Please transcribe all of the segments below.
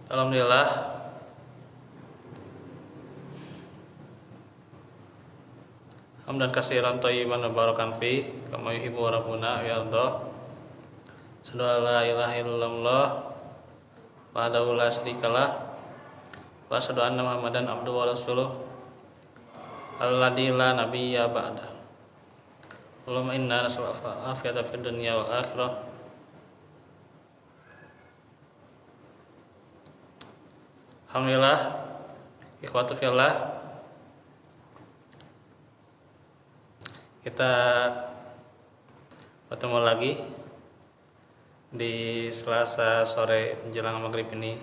Alhamdulillah, hamdan katsiran thayyiban mubarakan fi kama yuhibbu rabbuna wa yarda. Asyhadu an la ilaha illallah wahdahu la syarikalah wa asyhadu anna Muhammadan abduhu wa rasuluh alladzi la nabiyya ba'da. Allahumma inna nas'aluka al-afiyata fid dunya wal akhirah. Alhamdulillah, ikhwatu fillah, kita bertemu lagi di Selasa sore menjelang maghrib ini,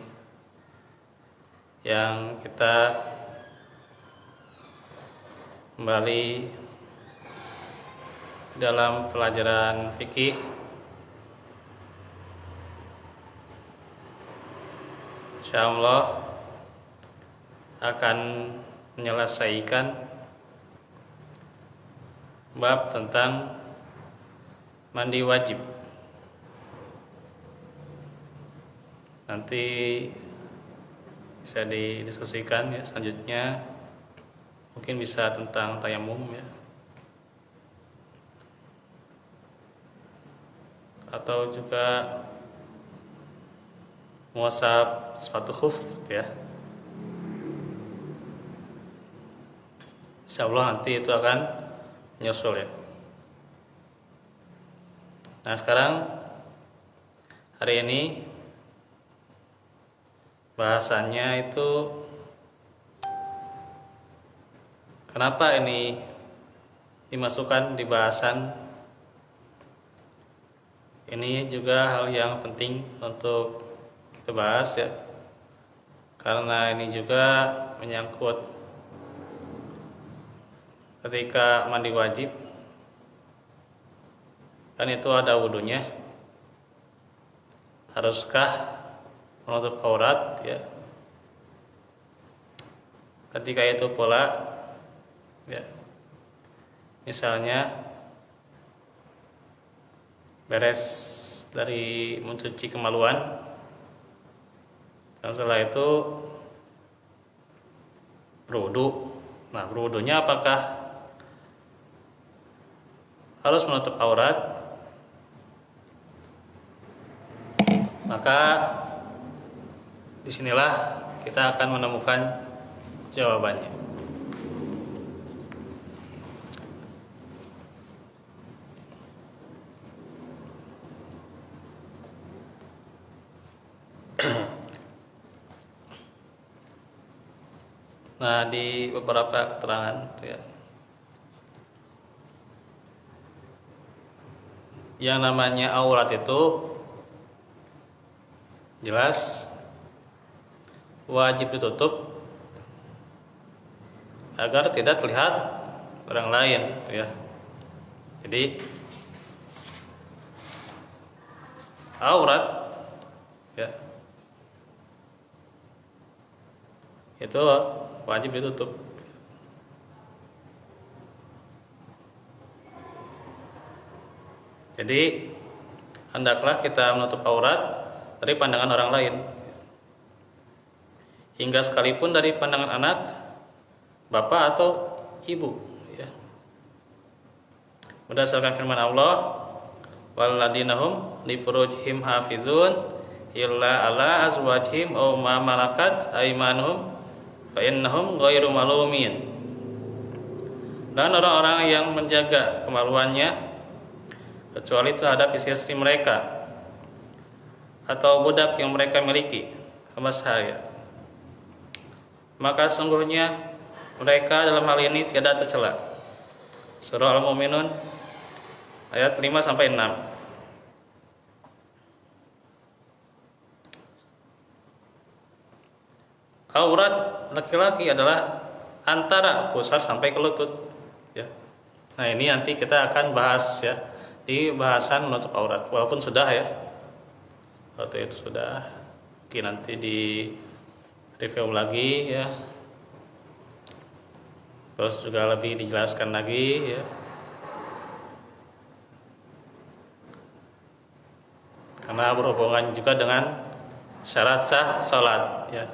yang kita kembali dalam pelajaran fikih insyaallah akan menyelesaikan bab tentang mandi wajib. Nanti bisa didiskusikan ya, selanjutnya mungkin bisa tentang tayamum ya, atau juga muasab sepatu khuf ya. Insyaallah nanti itu akan menyusul ya. Nah, sekarang hari ini bahasannya itu kenapa ini dimasukkan di bahasan ini, juga hal yang penting untuk kita bahas ya, karena ini juga menyangkut ketika mandi wajib kan itu ada wudunya, haruskah menutup aurat ya. Ketika itu pula ya, misalnya beres dari mencuci kemaluan dan setelah itu berwudu. Nah, berwudunya apakah harus menutup aurat? Maka disinilah kita akan menemukan jawabannya. Nah, di beberapa keterangan ya, yang namanya aurat itu jelas wajib ditutup agar tidak terlihat orang lain ya. Jadi aurat ya itu wajib ditutup. Jadi hendaklah kita menutup aurat dari pandangan orang lain, hingga sekalipun dari pandangan anak, bapak atau ibu ya. Berdasarkan firman Allah, walladzina hum li furujihim hafizun illa ala azwajihim aw ma malakat aymanuhum fa innahum ghairu malumin. Dan orang-orang yang menjaga kemaluannya kecuali terhadap istri-istri mereka atau budak yang mereka miliki, hamba sahaya, maka sungguhnya mereka dalam hal ini tidak tercela. Surah Al-Mu'minun ayat 5-6. Aurat laki-laki adalah antara pusar sampai ke lutut ya. Nah, ini nanti kita akan bahas ya di bahasan menutup aurat, walaupun sudah ya, waktu itu sudah, mungkin nanti di review lagi ya, terus juga lebih dijelaskan lagi ya, karena berhubungan juga dengan syarat sah salat ya.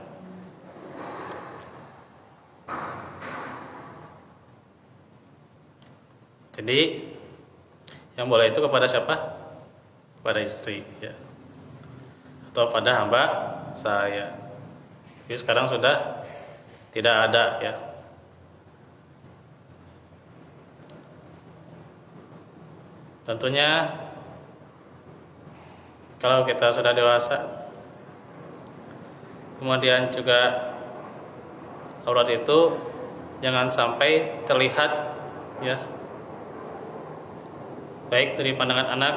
Jadi yang boleh itu kepada siapa? Kepada istri ya. Atau pada hamba saya. Jadi sekarang sudah tidak ada ya. Tentunya kalau kita sudah dewasa, kemudian juga aurat itu jangan sampai terlihat ya, baik dari pandangan anak,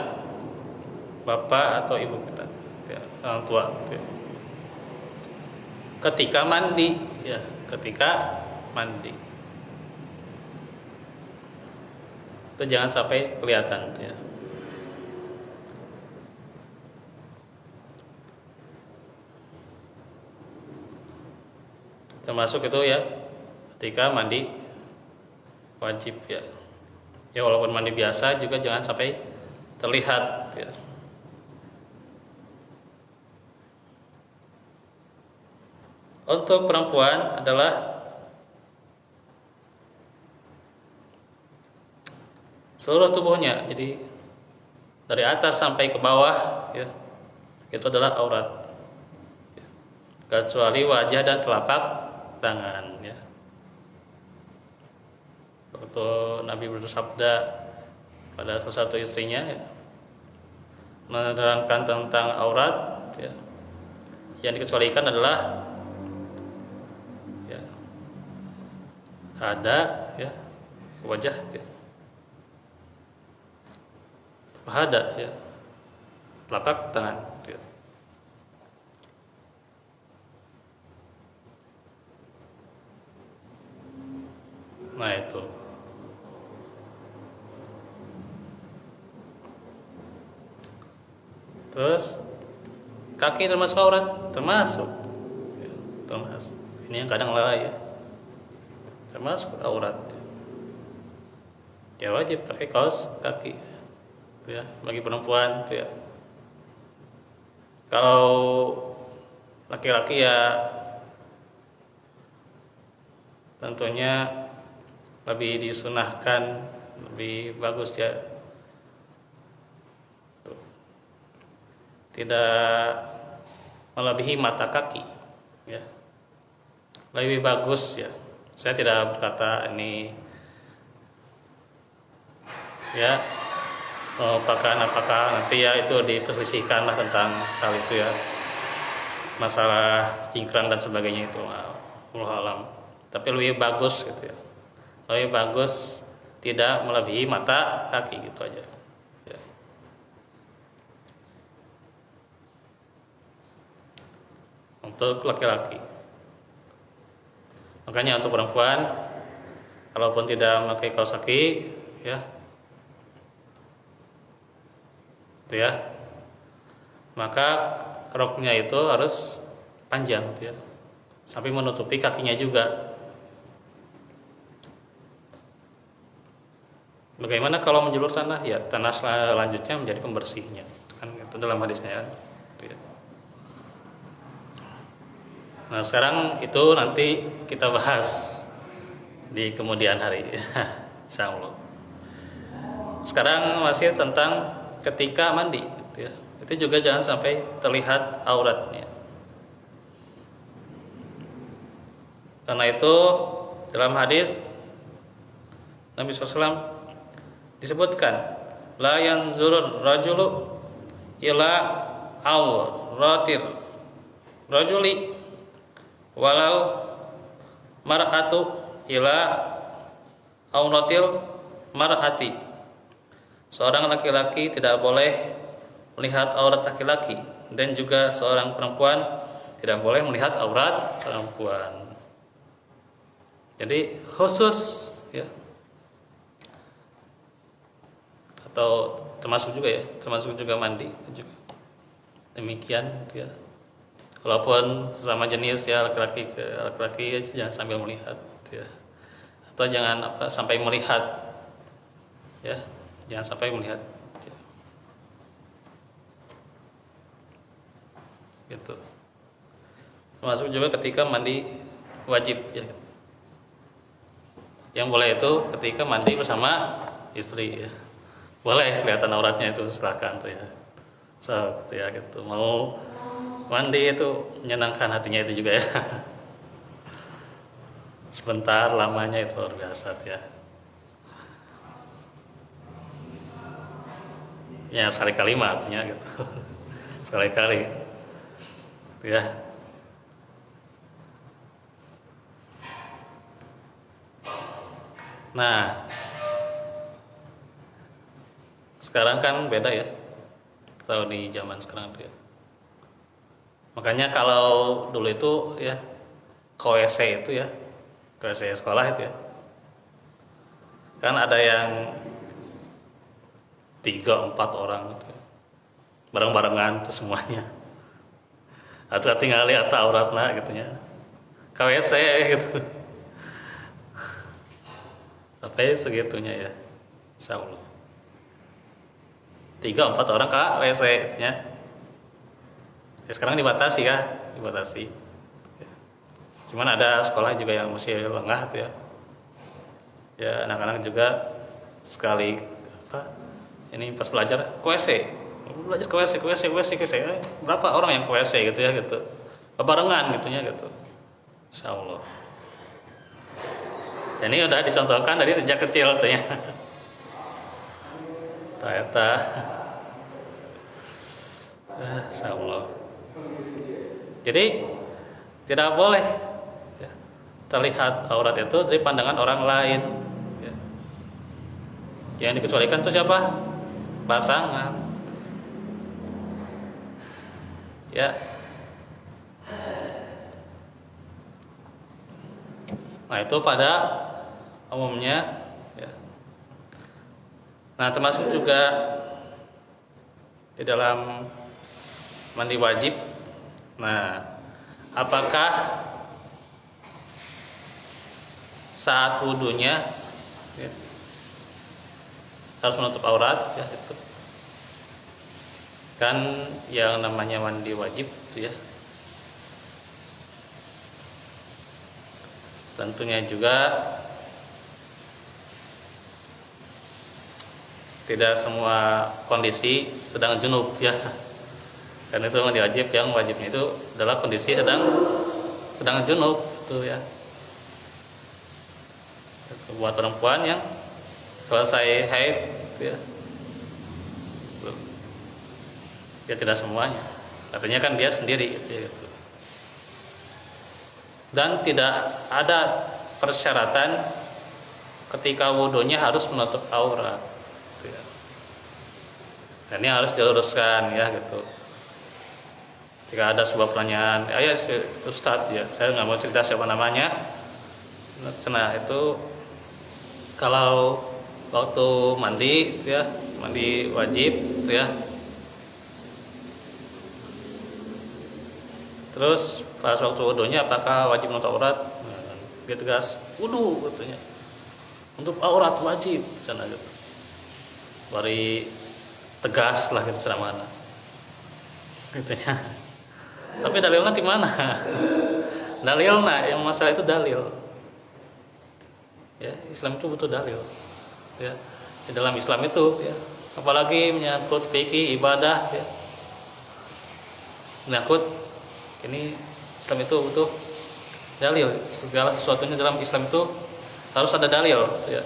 bapak atau ibu kita ya, orang tua ya. Ketika mandi ya, ketika mandi itu jangan sampai kelihatan ya. Termasuk itu ya, ketika mandi wajib ya. Ya walaupun mandi biasa juga jangan sampai terlihat ya. Untuk perempuan adalah seluruh tubuhnya, jadi dari atas sampai ke bawah ya, itu adalah aurat, kecuali wajah dan telapak tangan ya. Waktu Nabi bersabda pada salah satu istrinya ya, menerangkan tentang aurat ya, yang dikecualikan adalah ya, ada ya, wajah ya, ada ya, telapak tangan ya. Nah itu. Terus kaki termasuk aurat? Termasuk ya, termasuk. Ini yang kadang lalai ya, termasuk aurat ya, wajib pakai kaos kaki ya, bagi perempuan ya. Kalau laki-laki ya tentunya lebih disunahkan, lebih bagus ya, tidak melebihi mata kaki ya, lebih bagus ya. Saya tidak berkata ini ya apakah nanti ya itu diperselisihkan lah tentang hal itu ya, masalah cingkrang dan sebagainya itu, wallahu alam. Tapi lebih bagus gitu ya, lebih bagus tidak melebihi mata kaki gitu aja ya. Untuk laki-laki, makanya untuk perempuan kalaupun tidak memakai kaos kaki ya, itu ya, maka roknya itu harus panjang gitu ya, sampai menutupi kakinya juga. Bagaimana kalau menjulur tanah? Ya tanah selanjutnya menjadi pembersihnya, kan itu dalam hadisnya ya. Nah sekarang itu nanti kita bahas di kemudian hari insyaallah. Sekarang masih tentang ketika mandi gitu ya. Itu juga jangan sampai terlihat auratnya. Karena itu dalam hadis Nabi SAW disebutkan, la yanzurur rajulu ila auratir rajuli walau mar'atu ila auratil mar'ati. Seorang laki-laki tidak boleh melihat aurat laki-laki, dan juga seorang perempuan tidak boleh melihat aurat perempuan. Jadi khusus ya, atau termasuk juga ya, termasuk juga mandi juga. Demikian ya. Walaupun sesama jenis ya, laki-laki ke laki-laki jangan sambil melihat ya. Atau jangan sampai melihat ya. Jangan sampai melihat ya. Gitu. Termasuk juga ketika mandi wajib ya. Yang boleh itu ketika mandi bersama istri ya. Boleh kelihatan auratnya itu silakan tuh ya. So, gitu ya gitu. Mau mandi itu menyenangkan hatinya itu juga ya. Sebentar lamanya itu luar biasa ya. Ya sekali-kali artinya gitu. Sekali-kali. Gitu ya. Nah, sekarang kan beda ya. Kalau di zaman sekarang itu ya. Makanya kalau dulu itu ya ke WC itu ya, ke WC sekolah itu ya. Kan ada yang 3-4 orang gitu ya. Bareng-barengan tuh semuanya. Atau tinggali atau auratna gitu ya. Ke WC gitu. Sampai segitunya ya. Insyaallah. 3-4 orang ke WC ya. Ya sekarang dibatasi ya, dibatasi. Cuman ada sekolah juga yang masih lengah tuh ya. Ya anak-anak juga sekali apa? Ini pas belajar ke WC. Belajar ke WC, ke WC, ke WC, ke WC. Berapa orang yang ke WC gitu ya gitu. Barengan gitunya gitu. Insyaallah. Ini udah dicontohkan dari sejak kecil tuh ya. Ternyata insyaallah. Jadi tidak boleh ya, terlihat aurat itu dari pandangan orang lain ya. Yang dikecualikan itu siapa? Pasangan ya. Nah itu pada umumnya ya. Nah termasuk juga di dalam mandi wajib. Nah apakah saat wudunya ya, harus menutup aurat ya itu kan yang namanya mandi wajib itu ya. Tentunya juga tidak semua kondisi sedang junub ya. Karena itu mandi wajib yang wajibnya itu adalah kondisi sedang junub itu ya. Buat perempuan yang selesai haid ya. Ya tidak semuanya. Artinya kan dia sendiri gitu. Dan tidak ada persyaratan ketika wudunya harus menutup aurat gitu ya. Dan ini harus diluruskan ya gitu. Jika ada sebuah pertanyaan, ya Ustadz ya, saya nggak mau cerita siapa namanya. Nah itu kalau waktu mandi ya, mandi wajib gitu ya. Terus pas waktu wudunya apakah wajib menutup aurat? Nah, dia tegas, wudu katanya. Untuk aurat wajib sana gitu. Bari tegas lah gitu ceramahna. Gitunya. Tapi dalilnya di mana? Dalilnya yang masalah itu dalil. Ya, Islam itu butuh dalil. Ya. Di dalam Islam itu ya, apalagi menyangkut fikih ibadah ya. Menyangkut ini Islam itu butuh dalil. Segala sesuatunya dalam Islam itu harus ada dalil ya.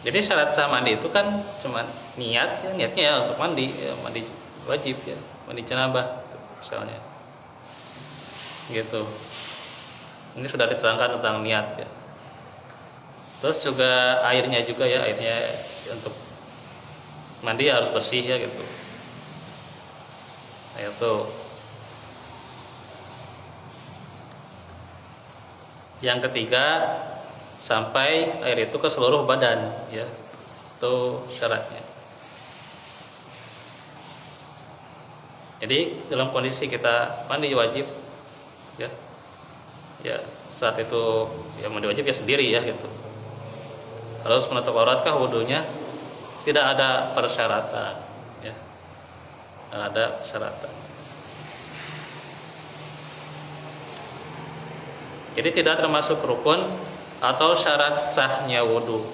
Jadi syarat sah mandi itu kan cuma niat ya, niatnya ya untuk mandi ya, mandi wajib ya, mandi janabah misalnya gitu. Ini sudah diterangkan tentang niat ya. Terus juga airnya juga ya, airnya untuk mandi harus bersih ya gitu. Nah, itu. Yang ketiga, sampai air itu ke seluruh badan ya. Itu syaratnya. Jadi dalam kondisi kita mandi wajib ya. Ya, saat itu ya mandi wajib ya sendiri ya gitu. Harus menutup auratkah wudunya? Tidak ada persyaratan dan ada persyaratan. Jadi tidak termasuk rukun atau syarat sahnya wudu.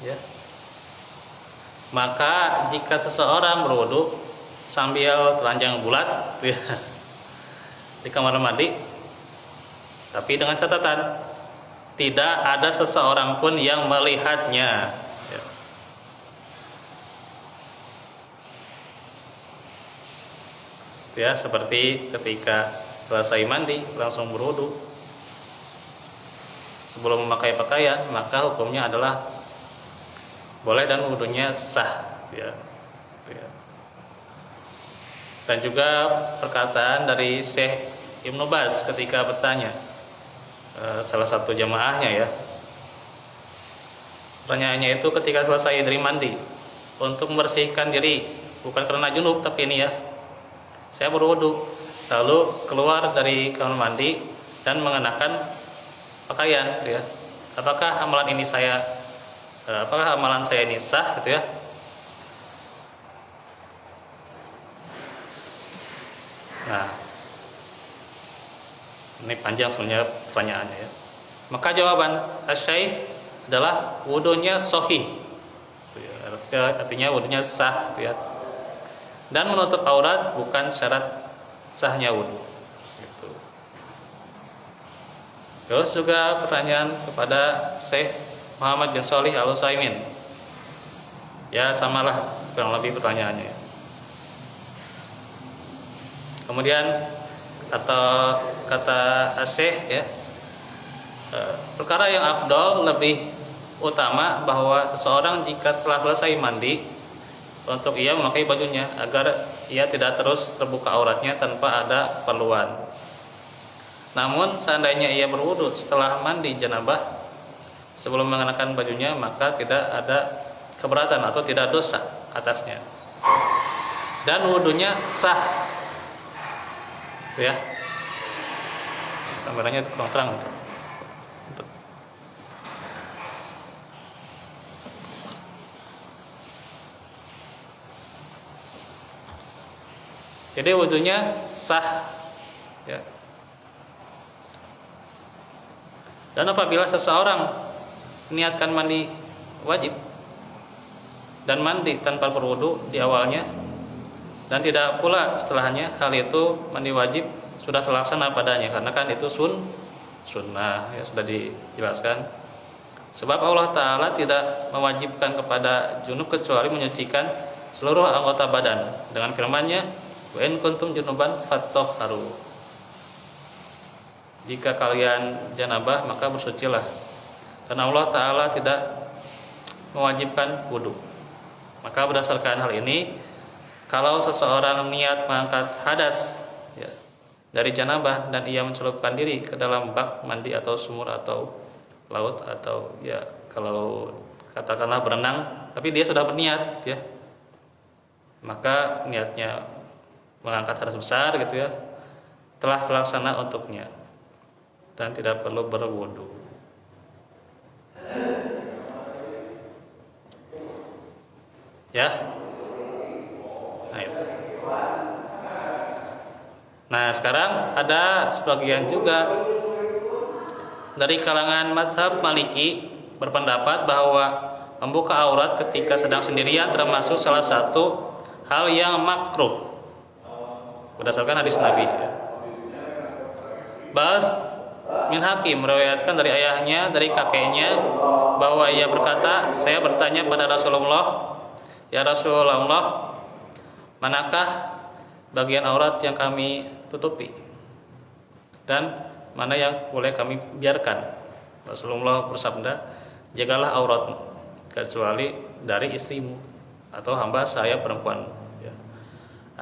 Ya. Maka jika seseorang berwudu sambil telanjang bulat ya, di kamar mandi, tapi dengan catatan tidak ada seseorang pun yang melihatnya. Ya. Ya, seperti ketika selesai mandi langsung berwudu sebelum memakai pakaian, maka hukumnya adalah boleh dan wudunya sah. Ya. Ya. Dan juga perkataan dari Syekh Ibnu Baz ketika bertanya, salah satu jamaahnya ya, pertanyaannya itu ketika selesai dari mandi untuk membersihkan diri, bukan karena junub tapi ini ya, saya berwudu lalu keluar dari kamar mandi dan mengenakan pakaian gitu ya, apakah amalan saya ini sah gitu ya. Nah, ini panjang sebenarnya pertanyaannya ya. Maka jawaban Asy-Syaikh adalah wudunya sahih. Artinya wudunya sah ya. Dan menutup aurat bukan syarat sahnya wudu. Gitu. Terus juga pertanyaan kepada Syekh Muhammad bin Shalih Al-Utsaimin. Ya samalah kurang lebih pertanyaannya. Kemudian kata Syekh ya, perkara yang afdol lebih utama bahwa seseorang jika setelah selesai mandi untuk ia memakai bajunya agar ia tidak terus terbuka auratnya tanpa ada perluan. Namun seandainya ia berwudu setelah mandi janabah sebelum mengenakan bajunya, maka tidak ada keberatan atau tidak dosa atasnya dan wudunya sah. Ya, gambarannya kurang terang. Jadi wudunya sah. Ya. Dan apabila seseorang niatkan mandi wajib dan mandi tanpa berwudu di awalnya dan tidak pula setelahnya, hal itu mandi wajib sudah terlaksana padanya karena kan itu sunnah ya, sudah dijelaskan. Sebab Allah Ta'ala tidak mewajibkan kepada junub kecuali menyucikan seluruh anggota badan dengan firman-Nya, wa in kuntum junuban fattahharu. Jika kalian janabah maka bersucilah. Karena Allah Ta'ala tidak mewajibkan wudu. Maka berdasarkan hal ini, kalau seseorang niat mengangkat hadas ya, dari janabah dan ia mencelupkan diri ke dalam bak mandi atau sumur atau laut atau ya kalau katakanlah berenang, tapi dia sudah berniat ya, maka niatnya mengangkat hadas besar gitu ya telah terlaksana untuknya dan tidak perlu berwudu. Ya. Nah sekarang ada sebagian juga dari kalangan mazhab Maliki berpendapat bahwa membuka aurat ketika sedang sendirian termasuk salah satu hal yang makruh berdasarkan hadis Nabi. Bas bin Hakim meriwayatkan dari ayahnya, dari kakeknya, bahwa ia berkata, saya bertanya pada Rasulullah, ya Rasulullah, manakah bagian aurat yang kami tutupi dan mana yang boleh kami biarkan? Rasulullah bersabda, jagalah auratmu kecuali dari istrimu atau hamba saya perempuan. Ya.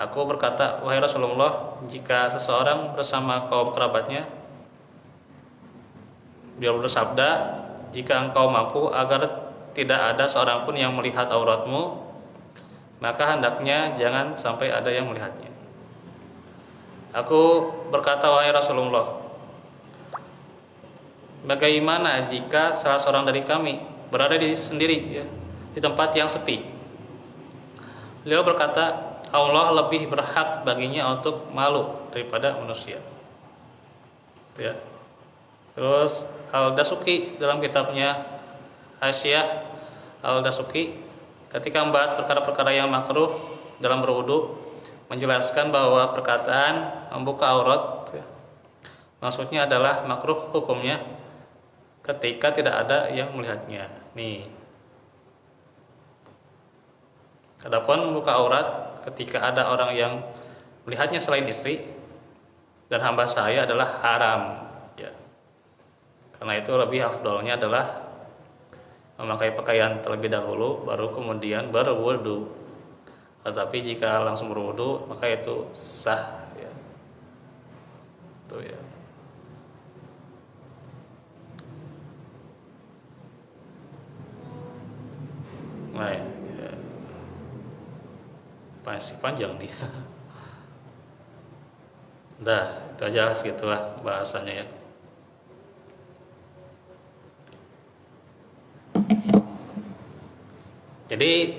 Aku berkata, wahai Rasulullah, jika seseorang bersama kaum kerabatnya, beliau bersabda, jika engkau mampu agar tidak ada seorang pun yang melihat auratmu, maka hendaknya jangan sampai ada yang melihatnya. Aku berkata, wahai Rasulullah, bagaimana jika salah seorang dari kami berada sendiri ya, di tempat yang sepi, Beliau berkata, Allah lebih berhak baginya untuk malu daripada manusia. Ya. Terus Al-Dasuki dalam kitabnya Hasyiah Al-Dasuki ketika membahas perkara-perkara yang makruh dalam berwudu menjelaskan bahwa perkataan membuka aurat ya, maksudnya adalah makruh hukumnya ketika tidak ada yang melihatnya. Nih. Adapun membuka aurat ketika ada orang yang melihatnya selain istri dan hamba saya adalah haram ya. Karena itu lebih afdolnya adalah memakai pakaian terlebih dahulu baru kemudian berwudu. Tetapi jika langsung berwudu maka itu sah ya. Itu ya. Nah, ya. Masih panjang nih. Udah, itu aja segitulah bahasanya ya. Jadi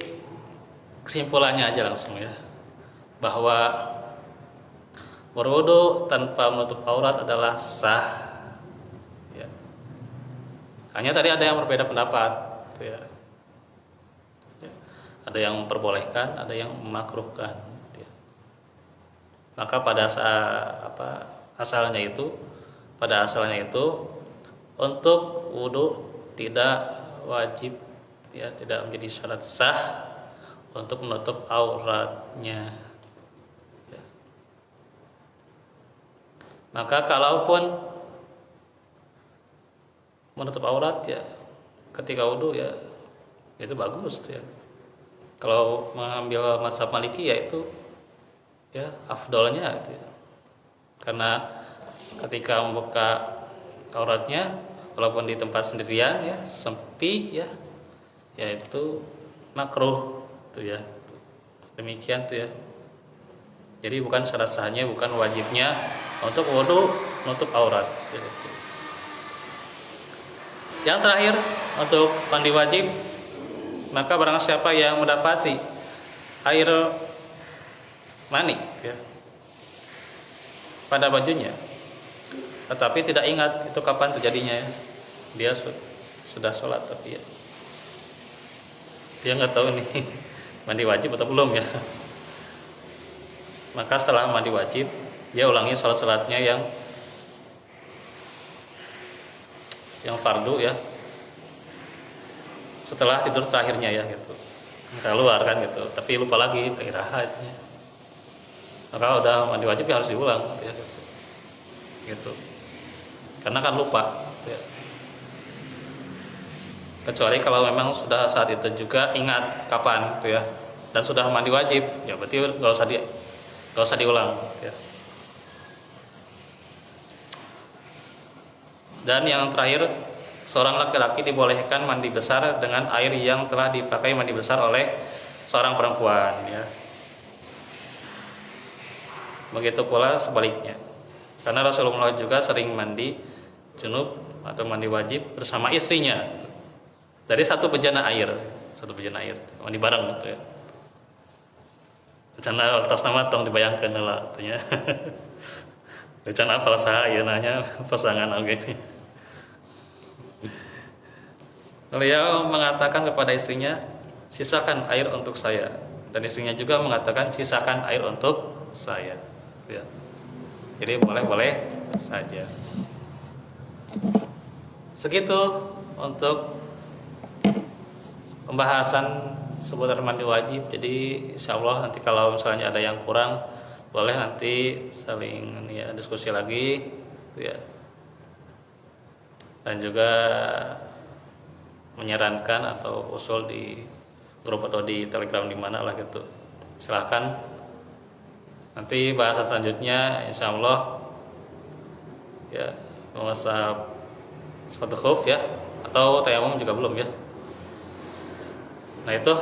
kesimpulannya aja langsung ya, bahwa berwudu tanpa menutup aurat adalah sah. Ya. Hanya tadi ada yang berbeda pendapat, ya. Ada yang memperbolehkan, ada yang memakruhkan. Ya. Maka pada asalnya itu untuk wudu tidak wajib, ya, tidak menjadi syarat sah untuk menutup auratnya. Ya. Maka kalaupun menutup aurat ya ketika wudu ya itu bagus ya. Kalau mengambil mazhab Maliki ya itu ya afdolnya gitu ya. Karena ketika membuka auratnya walaupun di tempat sendirian ya sepi ya yaitu makruh tuh ya. Demikian tuh ya. Jadi bukan syarat sahnya, bukan wajibnya untuk wudu menutup aurat gitu. Yang terakhir untuk mandi wajib, maka barang siapa yang mendapati air mani ya, pada bajunya, tetapi tidak ingat itu kapan terjadinya ya, dia sudah sholat tapi ya dia nggak tahu nih mandi wajib atau belum ya, maka setelah mandi wajib dia ulangi sholat-sholatnya yang fardu ya, setelah tidur terakhirnya ya gitu, keluar kan gitu, tapi lupa lagi istirahatnya, maka udah mandi wajib ya harus diulang ya, gitu, karena kan lupa ya. Kecuali kalau memang sudah saat itu juga ingat kapan gitu ya, dan sudah mandi wajib ya berarti nggak usah diulang ya. Dan yang terakhir, seorang laki-laki dibolehkan mandi besar dengan air yang telah dipakai mandi besar oleh seorang perempuan ya. Begitu pula sebaliknya. Karena Rasulullah juga sering mandi junub atau mandi wajib bersama istrinya. Dari satu bejana air, mandi bareng gitu ya. Rencana atas nama tong dibayangkan lah katanya. Rencana apa saha ya nanya pasangan gitu. Beliau mengatakan kepada istrinya, sisakan air untuk saya, dan istrinya juga mengatakan sisakan air untuk saya ya. Jadi boleh-boleh saja. Segitu untuk pembahasan seputar mandi wajib. Jadi insyaallah nanti kalau misalnya ada yang kurang boleh nanti saling ya diskusi lagi ya. Dan juga menyarankan atau usul di grup atau di Telegram di mana lah gitu. Silahkan. Nanti bahasan selanjutnya insyaallah ya masa sepatu khuf ya, atau tayamum juga belum ya. Nah itu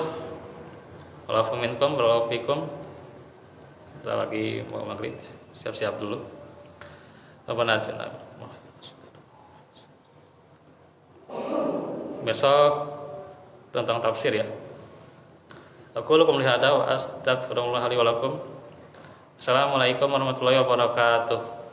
walafu minkum walafu fikum. Kita lagi mau maghrib, siap-siap dulu. Rabbana atina besok tentang tafsir ya. Aku lakum lihada wa astaghfirullah li wa lakum. Assalamualaikum warahmatullahi wabarakatuh.